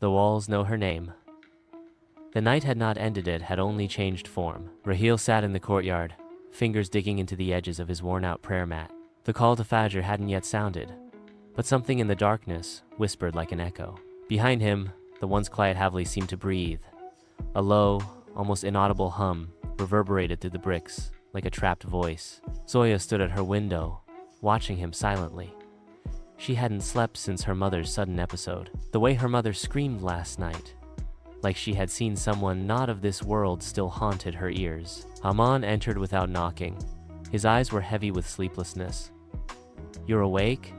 The walls know her name. The night had not ended, it had only changed form. Raheel sat in the courtyard, fingers digging into the edges of his worn-out prayer mat. The call to Fajr hadn't yet sounded, but something in the darkness whispered like an echo. Behind him, the once quiet Havli seemed to breathe. A low, almost inaudible hum reverberated through the bricks, like a trapped voice. Zoya stood at her window, watching him silently. She hadn't slept since her mother's sudden episode. The way her mother screamed last night, like she had seen someone not of this world, still haunted her ears. Aman entered without knocking. His eyes were heavy with sleeplessness. "You're awake?"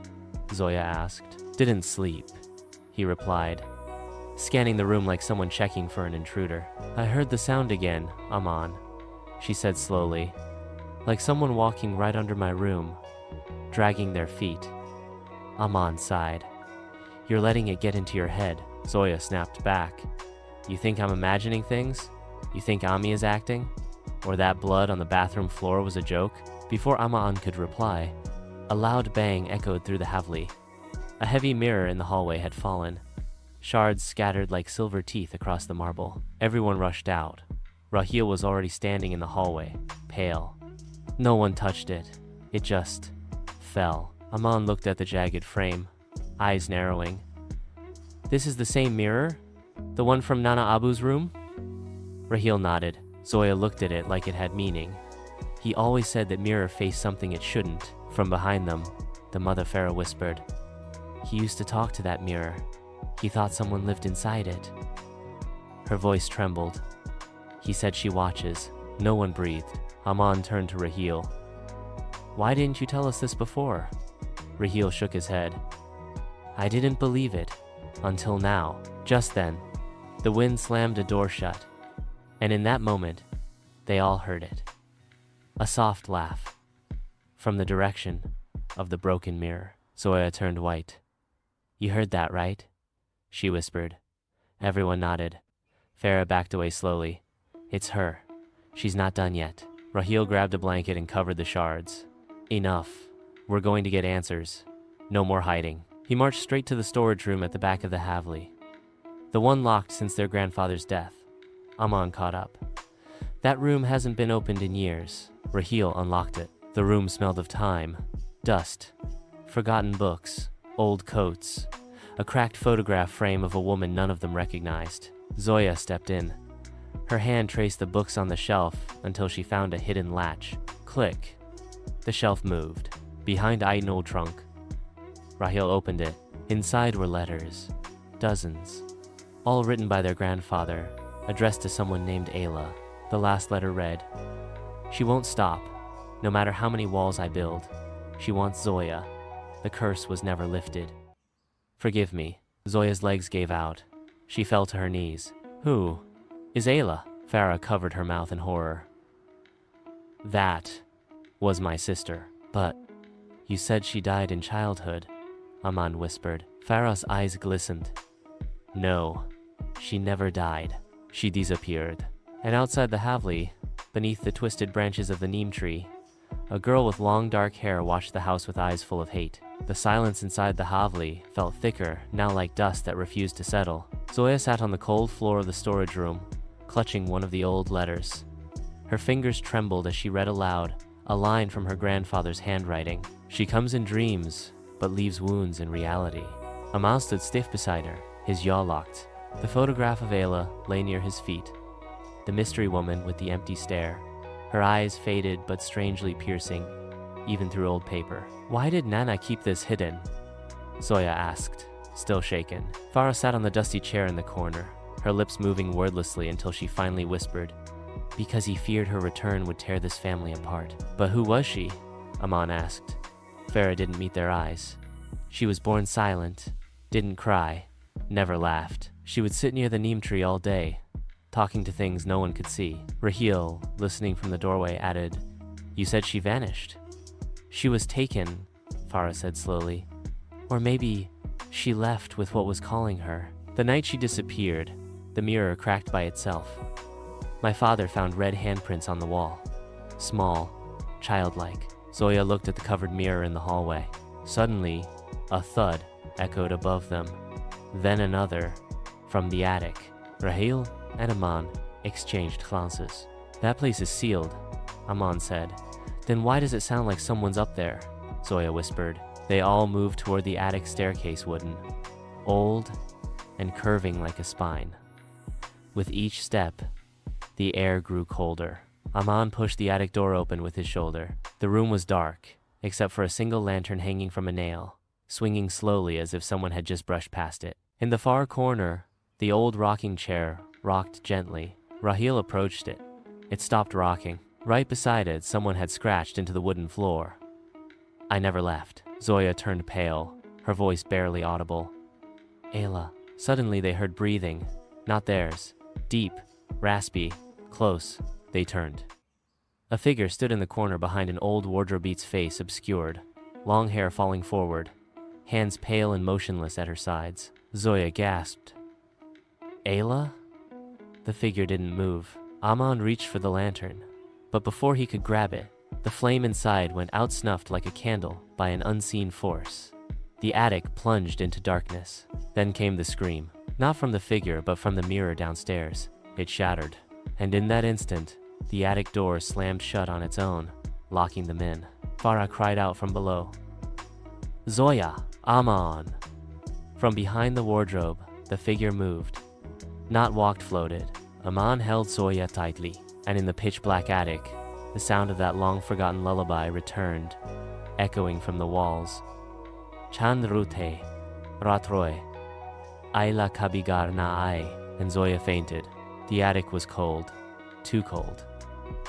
Zoya asked. "Didn't sleep," he replied, scanning the room like someone checking for an intruder. "I heard the sound again, Aman," she said slowly, "like someone walking right under my room, dragging their feet." Aman sighed. "You're letting it get into your head," Zoya snapped back. "You think I'm imagining things? You think Ami is acting? Or that blood on the bathroom floor was a joke?" Before Aman could reply, a loud bang echoed through the Havli. A heavy mirror in the hallway had fallen, shards scattered like silver teeth across the marble. Everyone rushed out. Raheel was already standing in the hallway, pale. No one touched it. It just fell. Aman looked at the jagged frame, eyes narrowing. "This is the same mirror? The one from Nana Abu's room?" Raheel nodded. Zoya looked at it like it had meaning. "He always said that mirror faced something it shouldn't." From behind them, the mother pharaoh whispered, "He used to talk to that mirror. He thought someone lived inside it." Her voice trembled. "He said she watches." No one breathed. Aman turned to Raheel. "Why didn't you tell us this before?" Raheel shook his head. "I didn't believe it, until now." Just then, the wind slammed a door shut, and in that moment, they all heard it. A soft laugh from the direction of the broken mirror. Zoya turned white. "You heard that, right?" she whispered. Everyone nodded. Farah backed away slowly. "It's her. She's not done yet." Raheel grabbed a blanket and covered the shards. "Enough. We're going to get answers. No more hiding." He marched straight to the storage room at the back of the Havli, the one locked since their grandfather's death. Aman caught up. "That room hasn't been opened in years." Raheel unlocked it. The room smelled of time, dust, forgotten books, old coats, a cracked photograph frame of a woman none of them recognized. Zoya stepped in. Her hand traced the books on the shelf until she found a hidden latch. Click. The shelf moved. Behind an old trunk. Raheel opened it. Inside were letters. Dozens. All written by their grandfather, addressed to someone named Ayla. The last letter read, "She won't stop, no matter how many walls I build. She wants Zoya. The curse was never lifted. Forgive me." Zoya's legs gave out. She fell to her knees. "Who is Ayla?" Farah covered her mouth in horror. "That was my sister." "But you said she died in childhood," Aman whispered. Farah's eyes glistened. "No, she never died. She disappeared." And outside the Havli, beneath the twisted branches of the neem tree, a girl with long dark hair watched the house with eyes full of hate. The silence inside the Havli felt thicker, now like dust that refused to settle. Zoya sat on the cold floor of the storage room, clutching one of the old letters. Her fingers trembled as she read aloud a line from her grandfather's handwriting. "She comes in dreams, but leaves wounds in reality." Amal stood stiff beside her, his jaw locked. The photograph of Ayla lay near his feet, the mystery woman with the empty stare, her eyes faded but strangely piercing, even through old paper. "Why did Nana keep this hidden?" Zoya asked, still shaken. Farah sat on the dusty chair in the corner, her lips moving wordlessly until she finally whispered, "Because he feared her return would tear this family apart." "But who was she?" Aman asked. Farah didn't meet their eyes. "She was born silent, didn't cry, never laughed. She would sit near the neem tree all day, talking to things no one could see." Raheel, listening from the doorway, added, "You said she vanished." "She was taken," Farah said slowly. "Or maybe she left with what was calling her." The night she disappeared, the mirror cracked by itself. My father found red handprints on the wall. Small, childlike. Zoya looked at the covered mirror in the hallway. Suddenly, a thud echoed above them. Then another, from the attic. Rahil and Aman exchanged glances. "That place is sealed," Aman said. "Then why does it sound like someone's up there?" Zoya whispered. They all moved toward the attic staircase, wooden, old, and curving like a spine. With each step, the air grew colder. Aman pushed the attic door open with his shoulder. The room was dark, except for a single lantern hanging from a nail, swinging slowly as if someone had just brushed past it. In the far corner, the old rocking chair rocked gently. Rahil approached it. It stopped rocking. Right beside it, someone had scratched into the wooden floor. "I never left." Zoya turned pale, her voice barely audible. "Ayla." Suddenly they heard breathing. Not theirs. Deep, raspy, close. They turned. A figure stood in the corner behind an old wardrobe's face obscured, long hair falling forward, hands pale and motionless at her sides. Zoya gasped. "Ayla?" The figure didn't move. Aman reached for the lantern, but before he could grab it, the flame inside went out snuffed like a candle by an unseen force. The attic plunged into darkness. Then came the scream, not from the figure but from the mirror downstairs. It shattered, and in that instant, the attic door slammed shut on its own, locking them in. Farah cried out from below. "Zoya! Aman!" From behind the wardrobe, the figure moved. Not walked, floated. Aman held Zoya tightly, and in the pitch-black attic, the sound of that long-forgotten lullaby returned, echoing from the walls. "Chan rute, ratroy, Ayla kabigar na ai," and Zoya fainted. The attic was cold, too cold.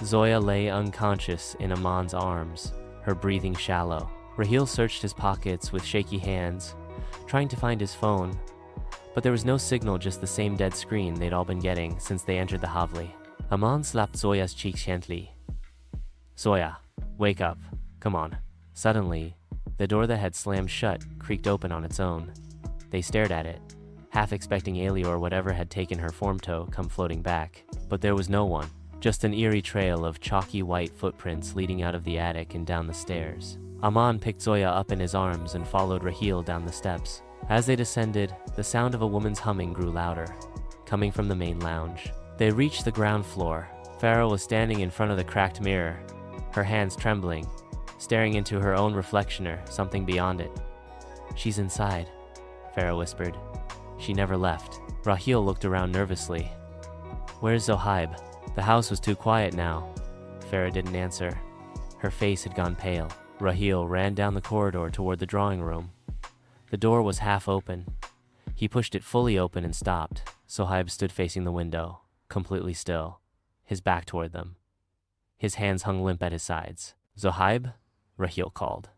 Zoya lay unconscious in Aman's arms, her breathing shallow. Rahil searched his pockets with shaky hands, trying to find his phone, but there was no signal, just the same dead screen they'd all been getting since they entered the Havli. Aman slapped Zoya's cheeks gently. "Zoya, wake up. Come on." Suddenly, the door that had slammed shut creaked open on its own. They stared at it, half expecting Ailey or whatever had taken her form toe come floating back. But there was no one, just an eerie trail of chalky white footprints leading out of the attic and down the stairs. Aman picked Zoya up in his arms and followed Rahil down the steps. As they descended, the sound of a woman's humming grew louder, coming from the main lounge. They reached the ground floor. Farah was standing in front of the cracked mirror, her hands trembling, staring into her own reflection or something beyond it. "She's inside," Farah whispered. "She never left." Rahil looked around nervously. "Where's Zohaib?" The house was too quiet now. Farah didn't answer. Her face had gone pale. Rahil ran down the corridor toward the drawing room. The door was half open. He pushed it fully open and stopped. Zohaib stood facing the window, completely still, his back toward them. His hands hung limp at his sides. "Zohaib?" Rahil called.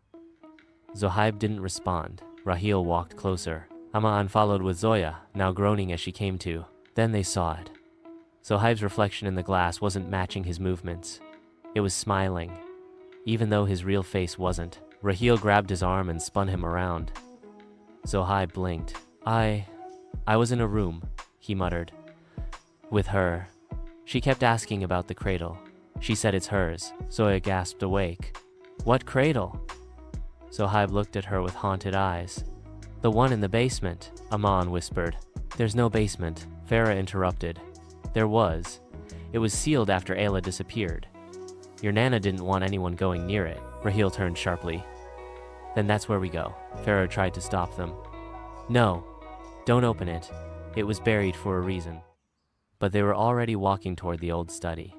Zohaib didn't respond. Rahil walked closer. Aman followed with Zoya, now groaning as she came to. Then they saw it. Zohaib's reflection in the glass wasn't matching his movements. It was smiling, even though his real face wasn't. Rahil grabbed his arm and spun him around. Zohaib blinked. I was in a room," he muttered. "With her. She kept asking about the cradle. She said it's hers." Zoya gasped awake. "What cradle?" Zohaib looked at her with haunted eyes. "The one in the basement," Aman whispered. "There's no basement," Farah interrupted. "There was. It was sealed after Ayla disappeared. Your Nana didn't want anyone going near it." Rahil turned sharply. "Then that's where we go." Farah tried to stop them. "No, don't open it. It was buried for a reason." But they were already walking toward the old study.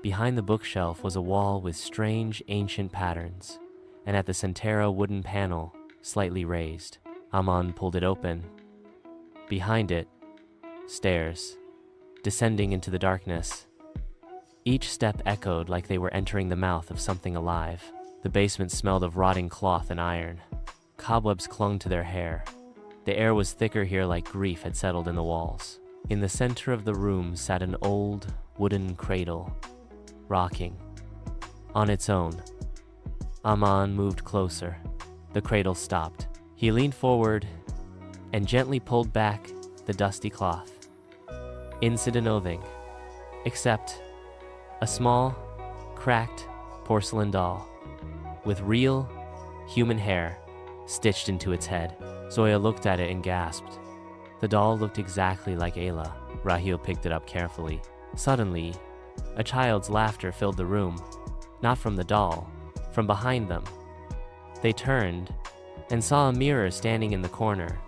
Behind the bookshelf was a wall with strange ancient patterns, and at the center a wooden panel, slightly raised. Aman pulled it open. Behind it, stairs, descending into the darkness. Each step echoed like they were entering the mouth of something alive. The basement smelled of rotting cloth and iron. Cobwebs clung to their hair. The air was thicker here, like grief had settled in the walls. In the center of the room sat an old wooden cradle, rocking. On its own. Aman moved closer. The cradle stopped. He leaned forward and gently pulled back the dusty cloth. Inside nothing, except a small, cracked porcelain doll with real human hair stitched into its head. Zoya looked at it and gasped. The doll looked exactly like Ayla. Raheel picked it up carefully. Suddenly, a child's laughter filled the room. Not from the doll, from behind them. They turned and saw a mirror standing in the corner.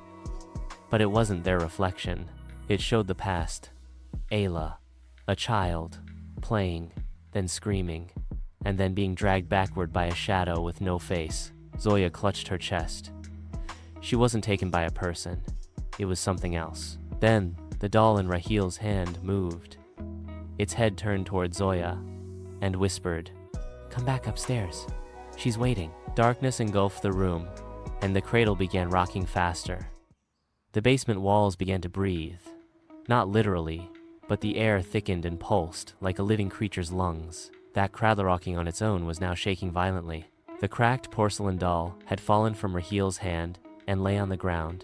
But it wasn't their reflection. It showed the past. Ayla, a child, playing, then screaming, and then being dragged backward by a shadow with no face. Zoya clutched her chest. She wasn't taken by a person. It was something else. Then, the doll in Raheel's hand moved. Its head turned toward Zoya and whispered, "Come back upstairs. She's waiting." Darkness engulfed the room, and the cradle began rocking faster. The basement walls began to breathe. Not literally, but the air thickened and pulsed like a living creature's lungs. That cradle rocking on its own was now shaking violently. The cracked porcelain doll had fallen from Raheel's hand and lay on the ground,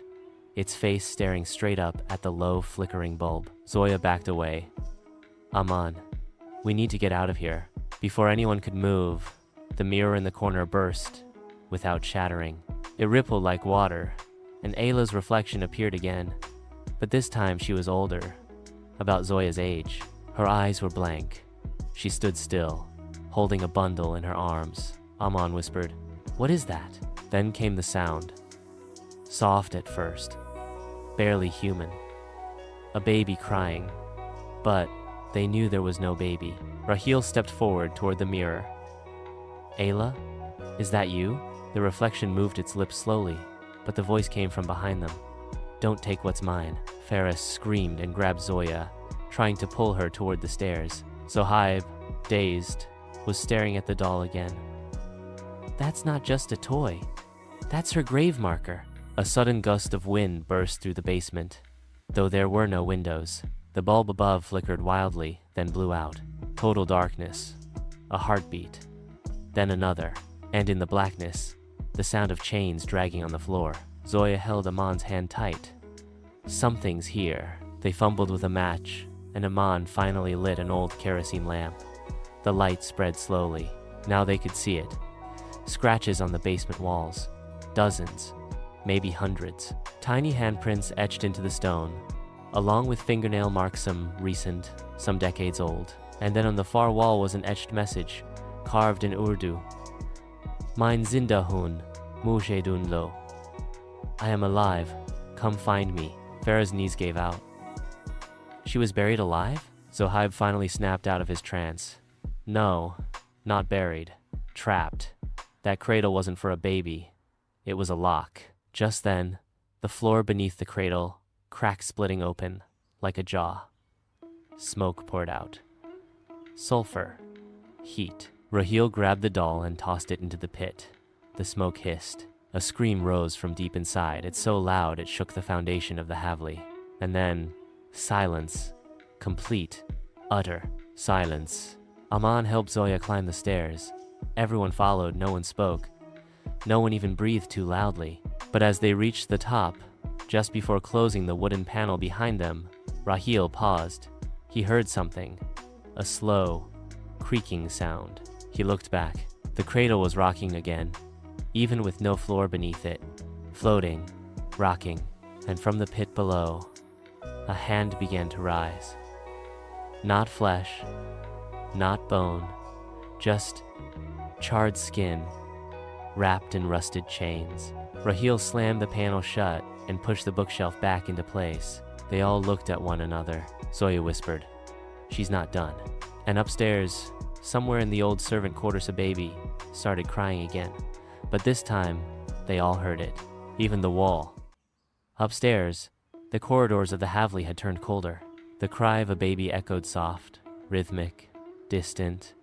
its face staring straight up at the low, flickering bulb. Zoya backed away. "Aman, we need to get out of here." Before anyone could move, the mirror in the corner burst without shattering. It rippled like water, and Ayla's reflection appeared again. But this time she was older, about Zoya's age. Her eyes were blank. She stood still, holding a bundle in her arms. Aman whispered, "What is that?" Then came the sound. Soft at first, barely human. A baby crying. But they knew there was no baby. Raheel stepped forward toward the mirror. "Ayla, is that you?" The reflection moved its lips slowly, but the voice came from behind them. "Don't take what's mine." Ferris screamed and grabbed Zoya, trying to pull her toward the stairs. Zohaib, dazed, was staring at the doll again. "That's not just a toy. That's her grave marker." A sudden gust of wind burst through the basement. Though there were no windows, the bulb above flickered wildly, then blew out. Total darkness. A heartbeat. Then another. And in the blackness, the sound of chains dragging on the floor. Zoya held Aman's hand tight. "Something's here." They fumbled with a match, and Aman finally lit an old kerosene lamp. The light spread slowly. Now they could see it. Scratches on the basement walls. Dozens. Maybe hundreds. Tiny handprints etched into the stone, along with fingernail marks, some recent, some decades old. And then on the far wall was an etched message, carved in Urdu. "Mein Zindahun, Mujhedun lo." "I am alive. Come find me." Farah's knees gave out. She was buried alive? Zohaib finally snapped out of his trance. No, not buried. Trapped. That cradle wasn't for a baby. It was a lock. Just then, the floor beneath the cradle cracked, splitting open like a jaw. Smoke poured out. Sulfur. Heat. Raheel grabbed the doll and tossed it into the pit. The smoke hissed. A scream rose from deep inside. It's so loud it shook the foundation of the Havli. And then, silence. Complete, utter silence. Aman helped Zoya climb the stairs. Everyone followed, no one spoke. No one even breathed too loudly. But as they reached the top, just before closing the wooden panel behind them, Raheel paused. He heard something. A slow, creaking sound. He looked back. The cradle was rocking again, even with no floor beneath it. Floating, rocking, and from the pit below, a hand began to rise. Not flesh, not bone, just charred skin, wrapped in rusted chains. Raheel slammed the panel shut and pushed the bookshelf back into place. They all looked at one another. Zoya whispered, "She's not done." And upstairs, somewhere in the old servant quarters, a baby started crying again. But this time, they all heard it, even the wall. Upstairs, the corridors of the Havli had turned colder. The cry of a baby echoed soft, rhythmic, distant.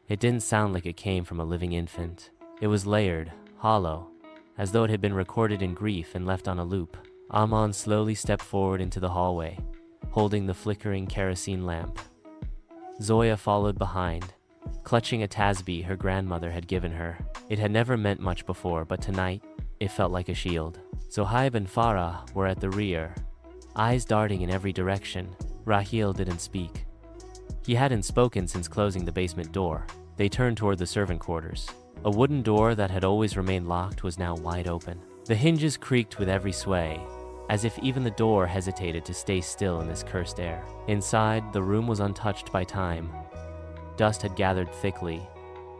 It didn't sound like it came from a living infant. It was layered, hollow, as though it had been recorded in grief and left on a loop. Aman slowly stepped forward into the hallway, holding the flickering kerosene lamp. Zoya followed behind, clutching a tasbih her grandmother had given her. It had never meant much before, but tonight, it felt like a shield. Zohaib and Farah were at the rear, eyes darting in every direction. Raheel didn't speak. He hadn't spoken since closing the basement door. They turned toward the servant quarters. A wooden door that had always remained locked was now wide open. The hinges creaked with every sway, as if even the door hesitated to stay still in this cursed air. Inside, the room was untouched by time. Dust had gathered thickly,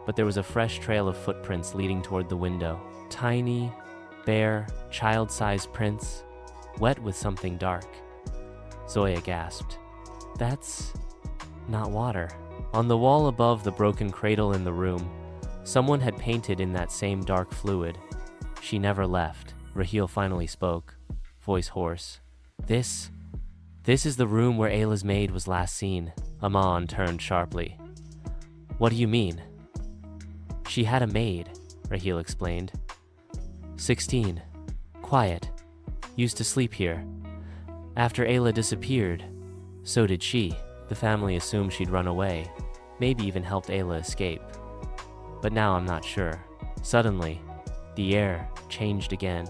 but there was a fresh trail of footprints leading toward the window. Tiny, bare, child-sized prints, wet with something dark. Zoya gasped. That's not water. On the wall above the broken cradle in the room, someone had painted in that same dark fluid. She never left. Raheel finally spoke, voice hoarse. This is the room where Ayla's maid was last seen. Aman turned sharply. What do you mean? She had a maid, Raheel explained. 16. Quiet. Used to sleep here. After Ayla disappeared, so did she. The family assumed she'd run away, maybe even helped Ayla escape. But now I'm not sure. Suddenly, the air changed again.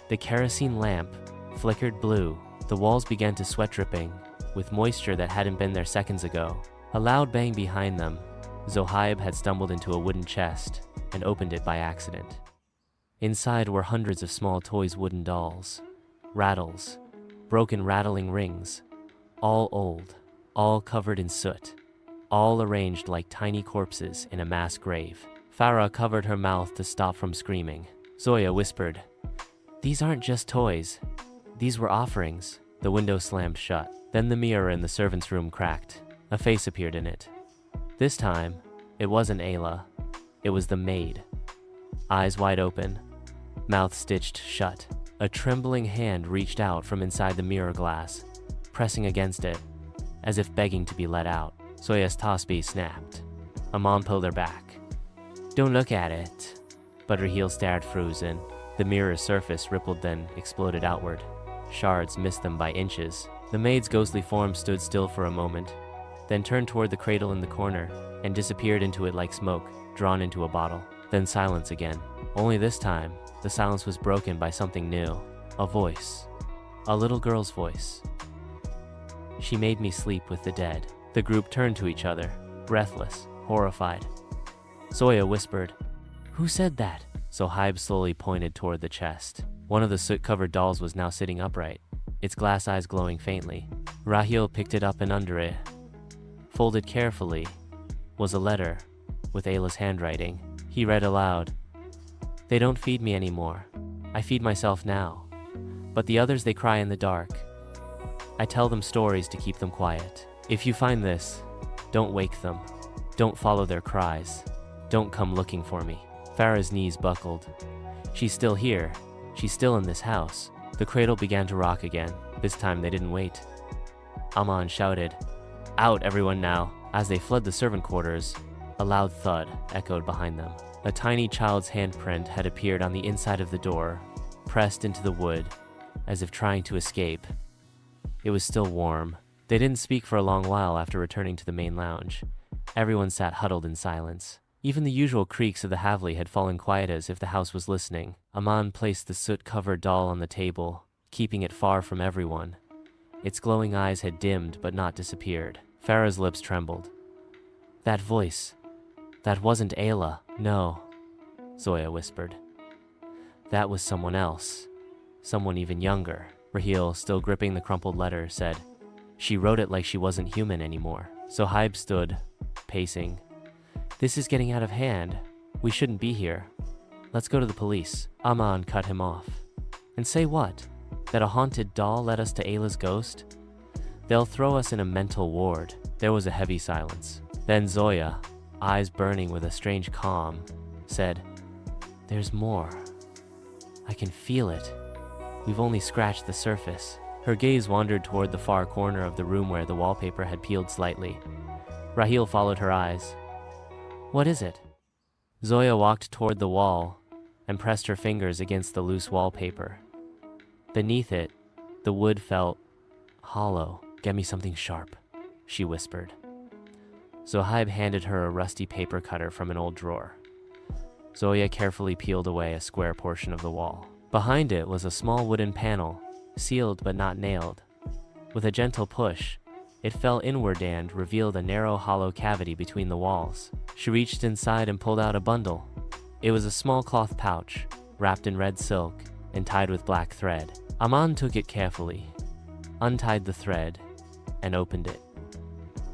The kerosene lamp flickered blue. The walls began to sweat dripping, with moisture that hadn't been there seconds ago. A loud bang behind them. Zohaib had stumbled into a wooden chest and opened it by accident. Inside were hundreds of small toys wooden dolls, rattles, broken rattling rings, all old, all covered in soot, all arranged like tiny corpses in a mass grave. Farah covered her mouth to stop from screaming. Zoya whispered, "These aren't just toys. These were offerings." The window slammed shut. Then the mirror in the servants' room cracked. A face appeared in it. This time, it wasn't Ayla. It was the maid. Eyes wide open, mouth stitched shut. A trembling hand reached out from inside the mirror glass, pressing against it, as if begging to be let out. Zoya's tasbih snapped. Aman pulled her back. "Don't look at it." But her heel stared frozen. The mirror's surface rippled, then exploded outward. Shards missed them by inches. The maid's ghostly form stood still for a moment, then turned toward the cradle in the corner and disappeared into it like smoke drawn into a bottle. Then silence again. Only this time, the silence was broken by something new. A voice. A little girl's voice. "She made me sleep with the dead." The group turned to each other, breathless, horrified. Zoya whispered, "Who said that?" Zohaib slowly pointed toward the chest. One of the soot-covered dolls was now sitting upright, its glass eyes glowing faintly. Raheel picked it up, and under it, folded carefully, was a letter with Ayla's handwriting. He read aloud, "They don't feed me anymore. I feed myself now. But the others, they cry in the dark. I tell them stories to keep them quiet. If you find this, don't wake them. Don't follow their cries. Don't come looking for me." Farah's knees buckled. She's still here. She's still in this house. The cradle began to rock again. This time they didn't wait. Aman shouted, "Out, everyone now!" As they fled the servant quarters, a loud thud echoed behind them. A tiny child's handprint had appeared on the inside of the door, pressed into the wood, as if trying to escape. It was still warm. They didn't speak for a long while after returning to the main lounge. Everyone sat huddled in silence. Even the usual creaks of the Havli had fallen quiet, as if the house was listening. Aman placed the soot-covered doll on the table, keeping it far from everyone. Its glowing eyes had dimmed but not disappeared. Farah's lips trembled. "That voice, that wasn't Ayla." "No," Zoya whispered. "That was someone else. Someone even younger." Raheel, still gripping the crumpled letter, said, "She wrote it like she wasn't human anymore." Zohaib stood, pacing. "This is getting out of hand. We shouldn't be here. Let's go to the police." Aman cut him off. "And say what? That a haunted doll led us to Ayla's ghost? They'll throw us in a mental ward." There was a heavy silence. Then Zoya, eyes burning with a strange calm, said, "There's more. I can feel it. We've only scratched the surface." Her gaze wandered toward the far corner of the room where the wallpaper had peeled slightly. Raheel followed her eyes. "What is it?" Zoya walked toward the wall and pressed her fingers against the loose wallpaper. Beneath it, the wood felt hollow. "Get me something sharp," she whispered. Zohaib handed her a rusty paper cutter from an old drawer. Zoya carefully peeled away a square portion of the wall. Behind it was a small wooden panel, sealed but not nailed. With a gentle push, it fell inward and revealed a narrow hollow cavity between the walls. She reached inside and pulled out a bundle. It was a small cloth pouch, wrapped in red silk and tied with black thread. Aman took it carefully, untied the thread, and opened it.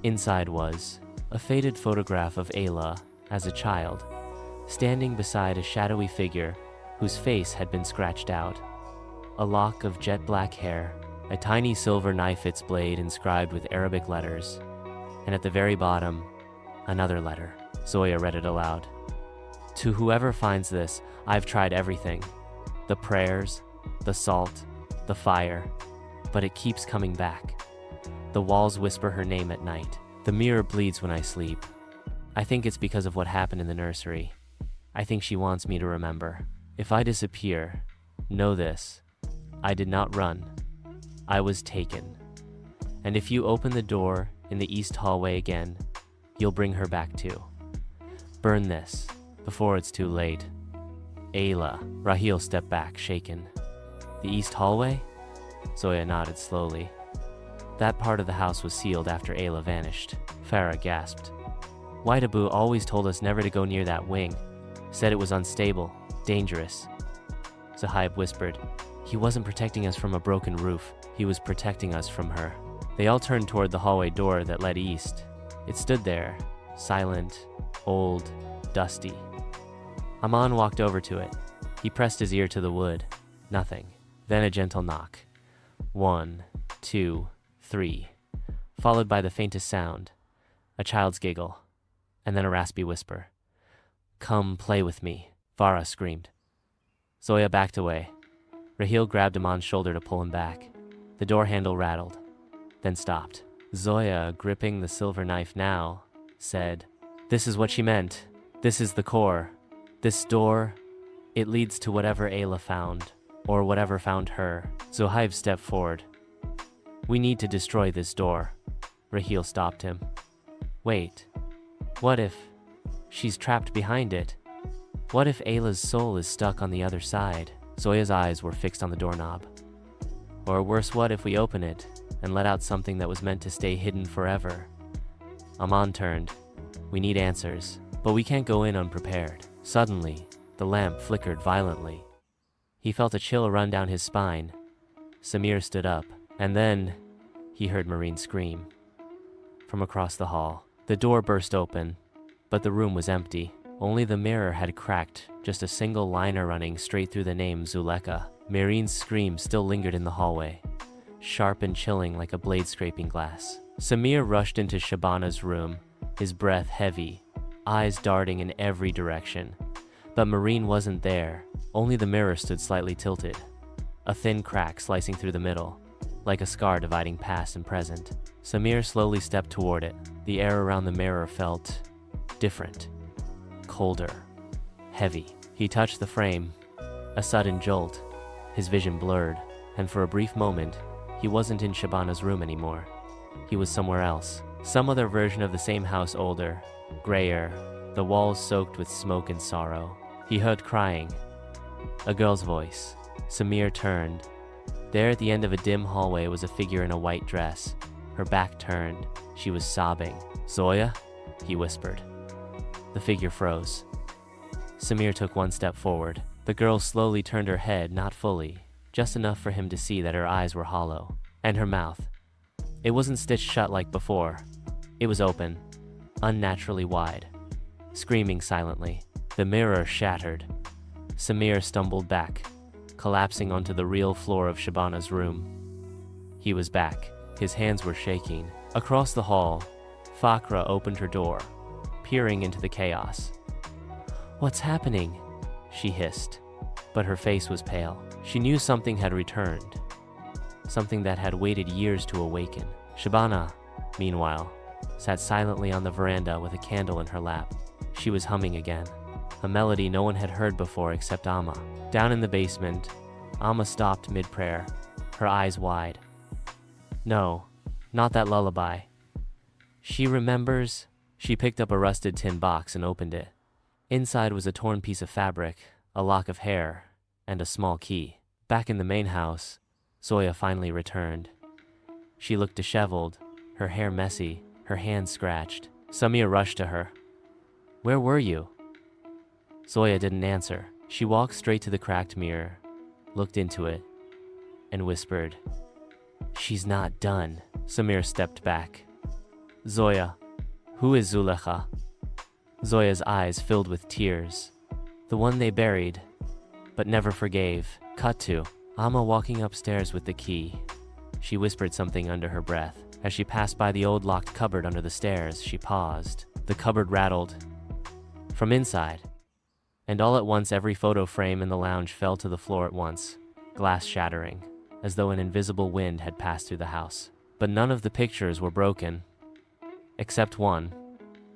Inside was a faded photograph of Ayla as a child, standing beside a shadowy figure whose face had been scratched out. A lock of jet black hair, a tiny silver knife its blade inscribed with Arabic letters, and at the very bottom, another letter. Zoya read it aloud. To whoever finds this, I've tried everything. The prayers, the salt, the fire, but it keeps coming back. The walls whisper her name at night. The mirror bleeds when I sleep. I think it's because of what happened in the nursery. I think she wants me to remember. If I disappear, know this. I did not run. I was taken. And if you open the door in the east hallway again, you'll bring her back too. Burn this before it's too late. Ayla. Raheel stepped back, shaken. The east hallway? Zoya nodded slowly. That part of the house was sealed after Ayla vanished. Farah gasped. White Abu always told us never to go near that wing. Said it was unstable, dangerous. Zahaib whispered. He wasn't protecting us from a broken roof. He was protecting us from her. They all turned toward the hallway door that led east. It stood there, silent, old, dusty. Aman walked over to it. He pressed his ear to the wood. Nothing. Then a gentle knock. 1, 2, 3. Followed by the faintest sound. A child's giggle. And then a raspy whisper. Come play with me, Farah screamed. Zoya backed away. Raheel grabbed Aman's shoulder to pull him back. The door handle rattled, then stopped. Zoya, gripping the silver knife now, said, This is what she meant. This is the core. This door, it leads to whatever Ayla found, or whatever found her. Zohaib stepped forward. We need to destroy this door. Raheel stopped him. Wait, what if she's trapped behind it? What if Ayla's soul is stuck on the other side? Zoya's eyes were fixed on the doorknob. Or worse, what if we open it and let out something that was meant to stay hidden forever? Aman turned. We need answers, but we can't go in unprepared. Suddenly, the lamp flickered violently. He felt a chill run down his spine. Samir stood up, and then he heard Marine scream. From across the hall, the door burst open, but the room was empty. Only the mirror had cracked, just a single liner running straight through the name Zuleka. Marine's scream still lingered in the hallway, sharp and chilling like a blade scraping glass. Samir rushed into Shabana's room, his breath heavy, eyes darting in every direction. But Marine wasn't there, only the mirror stood slightly tilted, a thin crack slicing through the middle, like a scar dividing past and present. Samir slowly stepped toward it. The air around the mirror felt different. Colder, heavy. He touched the frame. A sudden jolt. His vision blurred, and for a brief moment, he wasn't in Shabana's room anymore. He was somewhere else. Some other version of the same house, older, grayer, the walls soaked with smoke and sorrow. He heard crying. A girl's voice. Samir turned. There at the end of a dim hallway was a figure in a white dress. Her back turned. She was sobbing. Zoya? He whispered. The figure froze. Samir took one step forward. The girl slowly turned her head, not fully, just enough for him to see that her eyes were hollow. And her mouth. It wasn't stitched shut like before. It was open, unnaturally wide. Screaming silently. The mirror shattered. Samir stumbled back, collapsing onto the real floor of Shabana's room. He was back. His hands were shaking. Across the hall, Fakhra opened her door, peering into the chaos. What's happening? She hissed, but her face was pale. She knew something had returned, something that had waited years to awaken. Shabana, meanwhile, sat silently on the veranda with a candle in her lap. She was humming again, a melody no one had heard before except Amma. Down in the basement, Amma stopped mid-prayer, her eyes wide. No, not that lullaby. She remembers. She picked up a rusted tin box and opened it. Inside was a torn piece of fabric, a lock of hair, and a small key. Back in the main house, Zoya finally returned. She looked disheveled, her hair messy, her hands scratched. Samir rushed to her. Where were you? Zoya didn't answer. She walked straight to the cracked mirror, looked into it. and whispered, "She's not done." Samir stepped back. "Zoya, who is Zulekha?" Zoya's eyes filled with tears. "The one they buried, but never forgave." Cut to Amma walking upstairs with the key. She whispered something under her breath. As she passed by the old locked cupboard under the stairs, she paused. The cupboard rattled from inside, and all at once every photo frame in the lounge fell to the floor at once, glass shattering, as though an invisible wind had passed through the house. But none of the pictures were broken, except one,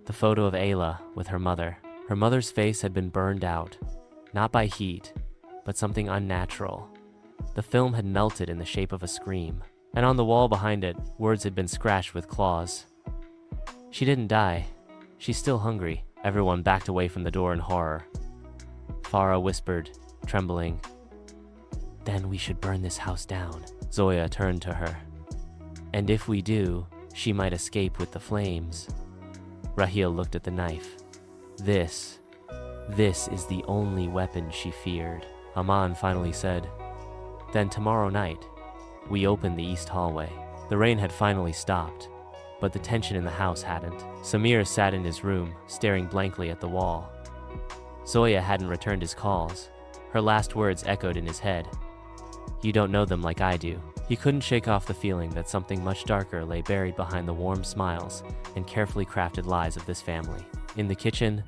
the photo of Ayla with her mother. Her mother's face had been burned out, not by heat, but something unnatural. The film had melted in the shape of a scream, and on the wall behind it, words had been scratched with claws. "She didn't die. She's still hungry." Everyone backed away from the door in horror. Farah whispered, trembling, "Then we should burn this house down." Zoya turned to her. "And if we do, she might escape with the flames." Raheel looked at the knife. This is the only weapon she feared. Aman finally said, "Then tomorrow night, we open the east hallway." The rain had finally stopped, but the tension in the house hadn't. Samir sat in his room, staring blankly at the wall. Zoya hadn't returned his calls. Her last words echoed in his head. "You don't know them like I do." He couldn't shake off the feeling that something much darker lay buried behind the warm smiles and carefully crafted lies of this family. In the kitchen,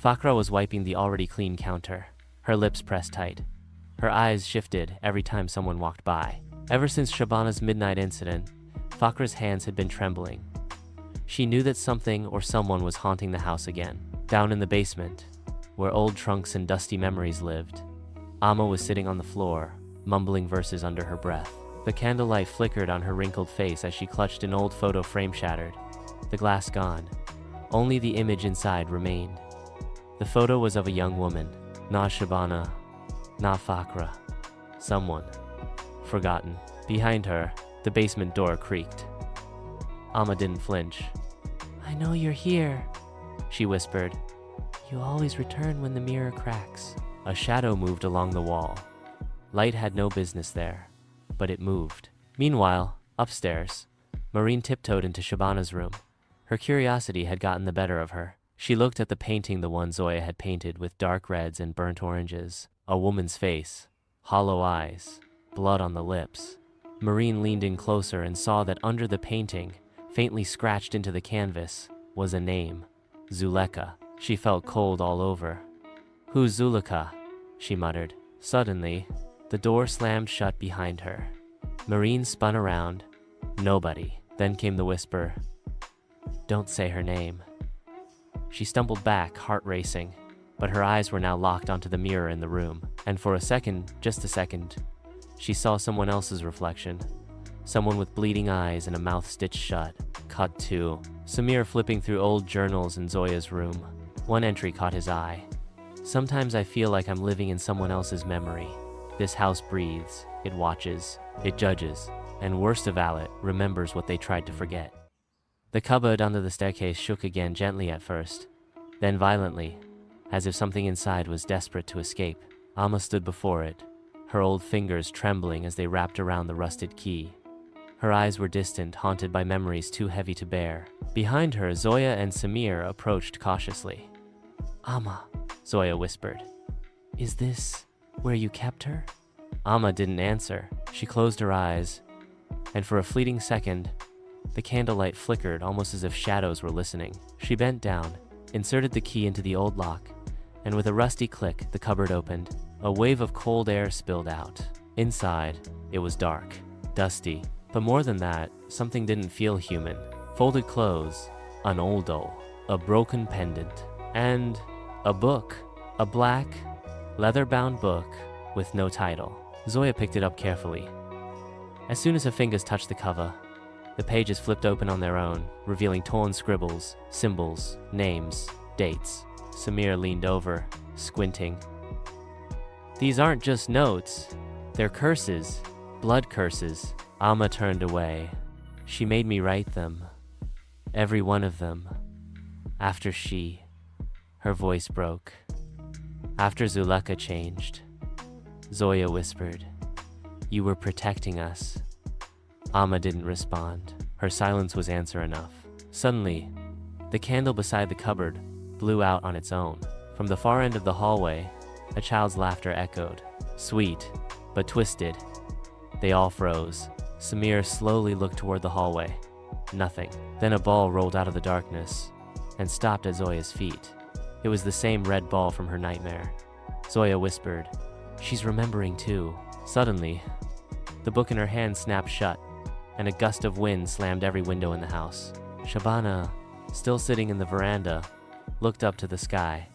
Fakra was wiping the already clean counter, her lips pressed tight. Her eyes shifted every time someone walked by. Ever since Shabana's midnight incident, Fakra's hands had been trembling. She knew that something or someone was haunting the house again. Down in the basement, where old trunks and dusty memories lived, Amma was sitting on the floor, mumbling verses under her breath. The candlelight flickered on her wrinkled face as she clutched an old photo frame shattered, the glass gone. Only the image inside remained. The photo was of a young woman, not Shabana, not Fakra. Someone forgotten. Behind her, the basement door creaked. Amma didn't flinch. "I know you're here," she whispered. "You always return when the mirror cracks." A shadow moved along the wall. Light had no business there, but it moved. Meanwhile, upstairs, Marine tiptoed into Shabana's room. Her curiosity had gotten the better of her. She looked at the painting the one Zoya had painted with dark reds and burnt oranges. A woman's face, hollow eyes, blood on the lips. Marine leaned in closer and saw that under the painting, faintly scratched into the canvas, was a name, Zulekha. She felt cold all over. "Who's Zulekha?" she muttered. Suddenly, the door slammed shut behind her. Marine spun around. Nobody. Then came the whisper, "Don't say her name." She stumbled back, heart racing, but her eyes were now locked onto the mirror in the room, and for a second, just a second, she saw someone else's reflection. Someone with bleeding eyes and a mouth stitched shut. Cut to Samir flipping through old journals in Zoya's room. One entry caught his eye. "Sometimes I feel like I'm living in someone else's memory. This house breathes, it watches, it judges, and worst of all, it remembers what they tried to forget." The cupboard under the staircase shook again, gently at first, then violently, as if something inside was desperate to escape. Amma stood before it, her old fingers trembling as they wrapped around the rusted key. Her eyes were distant, haunted by memories too heavy to bear. Behind her, Zoya and Samir approached cautiously. "Amma," Zoya whispered, "is this where you kept her?" Amma didn't answer. She closed her eyes, and for a fleeting second, the candlelight flickered almost as if shadows were listening. She bent down, inserted the key into the old lock, and with a rusty click, the cupboard opened. A wave of cold air spilled out. Inside, it was dark, dusty, but more than that, something didn't feel human. Folded clothes, an old doll, a broken pendant, and a book. A black, leather-bound book with no title. Zoya picked it up carefully. As soon as her fingers touched the cover, the pages flipped open on their own, revealing torn scribbles, symbols, names, dates. Samir leaned over, squinting. "These aren't just notes. They're curses. Blood curses." Amma turned away. "She made me write them. Every one of them. After she..." Her voice broke. "After Zulekha changed." Zoya whispered, You were protecting us. Amma didn't respond. Her silence was answer enough. Suddenly, the candle beside the cupboard blew out on its own. From the far end of the hallway, a child's laughter echoed. Sweet, but twisted. They all froze. Samir slowly looked toward the hallway. Nothing. Then a ball rolled out of the darkness and stopped at Zoya's feet. It was the same red ball from her nightmare. Zoya whispered, "She's remembering too." Suddenly, the book in her hand snapped shut, and a gust of wind slammed every window in the house. Shabana, still sitting in the veranda, looked up to the sky.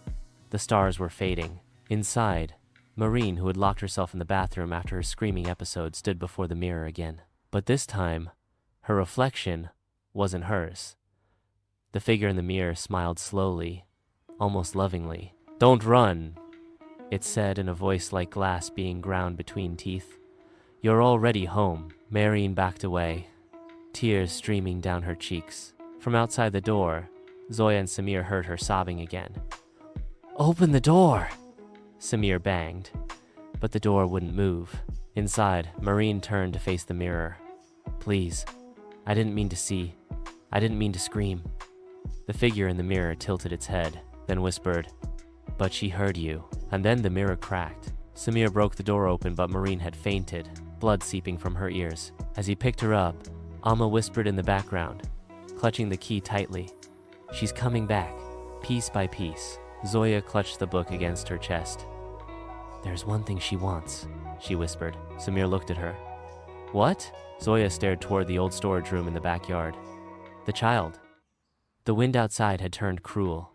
The stars were fading. Inside, Maureen, who had locked herself in the bathroom after her screaming episode, stood before the mirror again. But this time, her reflection wasn't hers. The figure in the mirror smiled slowly, almost lovingly. "Don't run," it said in a voice like glass being ground between teeth. "You're already home." Maureen backed away, tears streaming down her cheeks. From outside the door, Zoya and Samir heard her sobbing again. "Open the door!" Samir banged, but the door wouldn't move. Inside, Maureen turned to face the mirror. "Please, I didn't mean to see. I didn't mean to scream." The figure in the mirror tilted its head, then whispered, "But she heard you." And then the mirror cracked. Samir broke the door open, but Maureen had fainted, blood seeping from her ears. As he picked her up, Amma whispered in the background, clutching the key tightly, "She's coming back, piece by piece." Zoya clutched the book against her chest. "There's one thing she wants," she whispered. Samir looked at her. "What?" Zoya stared toward the old storage room in the backyard. "The child." The wind outside had turned cruel.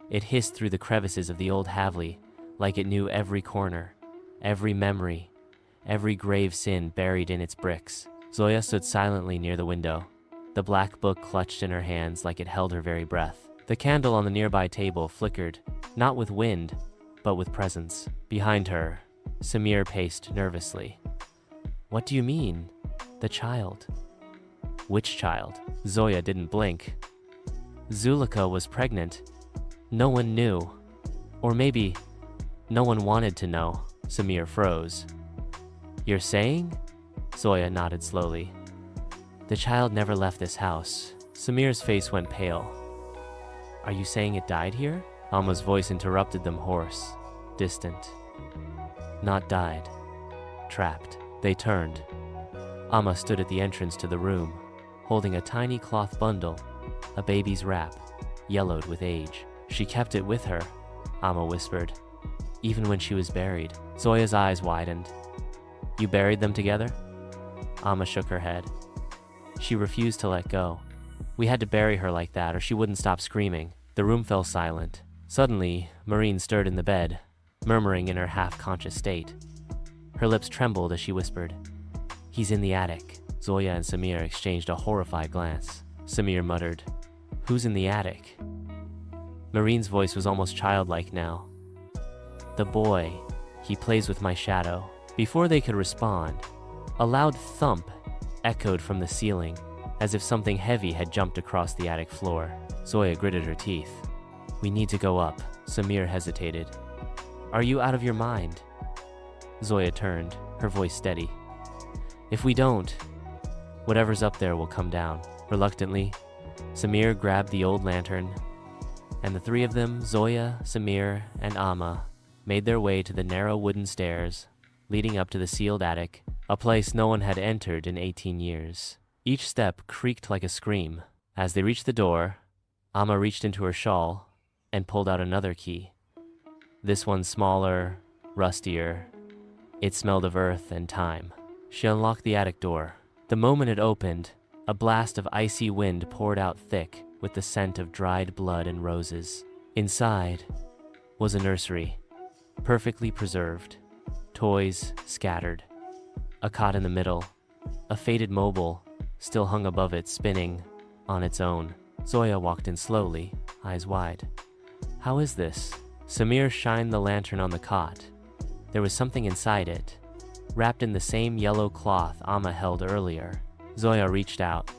It hissed through the crevices of the old Havli, like it knew every corner, every memory, every grave sin buried in its bricks. Zoya stood silently near the window, the black book clutched in her hands like it held her very breath. The candle on the nearby table flickered, not with wind, but with presence. Behind her, Samir paced nervously. "What do you mean? The child?" "Which child?" Zoya didn't blink. "Zulika was pregnant. No one knew. Or maybe no one wanted to know." Samir froze. "You're saying?" Zoya nodded slowly. "The child never left this house." Samir's face went pale. "Are you saying it died here?" Alma's voice interrupted them, hoarse, distant. "Not died. Trapped." They turned. Alma stood at the entrance to the room, holding a tiny cloth bundle, a baby's wrap, yellowed with age. "She kept it with her," Alma whispered, "even when she was buried." Zoya's eyes widened. "You buried them together?" Alma shook her head. She refused to let go. "We had to bury her like that or she wouldn't stop screaming." The room fell silent. Suddenly, Maureen stirred in the bed, murmuring in her half-conscious state. Her lips trembled as she whispered, "He's in the attic." Zoya and Samir exchanged a horrified glance. Samir muttered, "Who's in the attic?" Maureen's voice was almost childlike now. "The boy. He plays with my shadow." Before they could respond, a loud thump echoed from the ceiling, as if something heavy had jumped across the attic floor. Zoya gritted her teeth. "We need to go up." Samir hesitated. "Are you out of your mind?" Zoya turned, her voice steady. "If we don't, whatever's up there will come down." Reluctantly, Samir grabbed the old lantern, and the three of them, Zoya, Samir, and Amma, made their way to the narrow wooden stairs leading up to the sealed attic, a place no one had entered in 18 years. Each step creaked like a scream. As they reached the door, Amma reached into her shawl and pulled out another key. This one smaller, rustier. It smelled of earth and time. She unlocked the attic door. The moment it opened, a blast of icy wind poured out thick with the scent of dried blood and roses. Inside was a nursery, perfectly preserved, toys scattered, a cot in the middle, a faded mobile still hung above it, spinning on its own. Zoya walked in slowly, eyes wide. "How is this?" Samir shined the lantern on the cot. There was something inside it, wrapped in the same yellow cloth Amma held earlier. Zoya reached out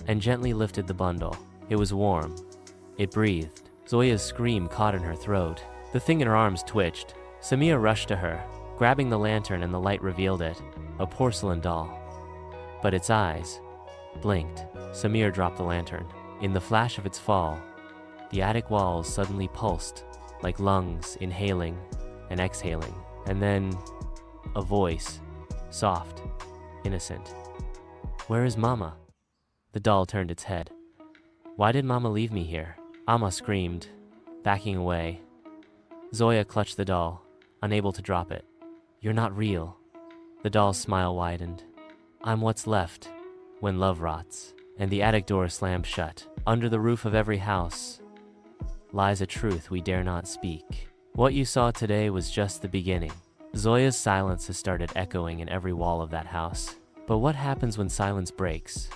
and gently lifted the bundle. It was warm. It breathed. Zoya's scream caught in her throat. The thing in her arms twitched. Samir rushed to her, grabbing the lantern, and the light revealed it. a porcelain doll. But its eyes blinked. Samir dropped the lantern. In the flash of its fall, the attic walls suddenly pulsed, like lungs inhaling and exhaling. And then, a voice, soft, innocent. "Where is Mama?" The doll turned its head. "Why did Mama leave me here?" Amma screamed, backing away. Zoya clutched the doll, unable to drop it. "You're not real." The doll's smile widened. "I'm what's left when love rots." And the attic door slammed shut. Under the roof of every house lies a truth we dare not speak. What you saw today was just the beginning. Zoya's silence has started echoing in every wall of that house. But what happens when silence breaks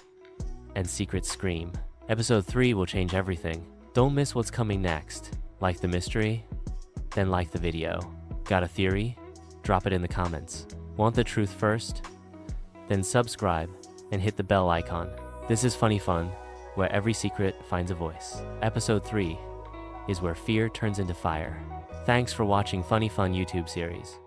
and secrets scream? Episode 3 will change everything. Don't miss what's coming next. Like the mystery? Then like the video. Got a theory? Drop it in the comments. Want the truth first? Then subscribe and hit the bell icon. This is Funny Fun, where every secret finds a voice. Episode 3 is where fear turns into fire. Thanks for watching Funny Fun YouTube series.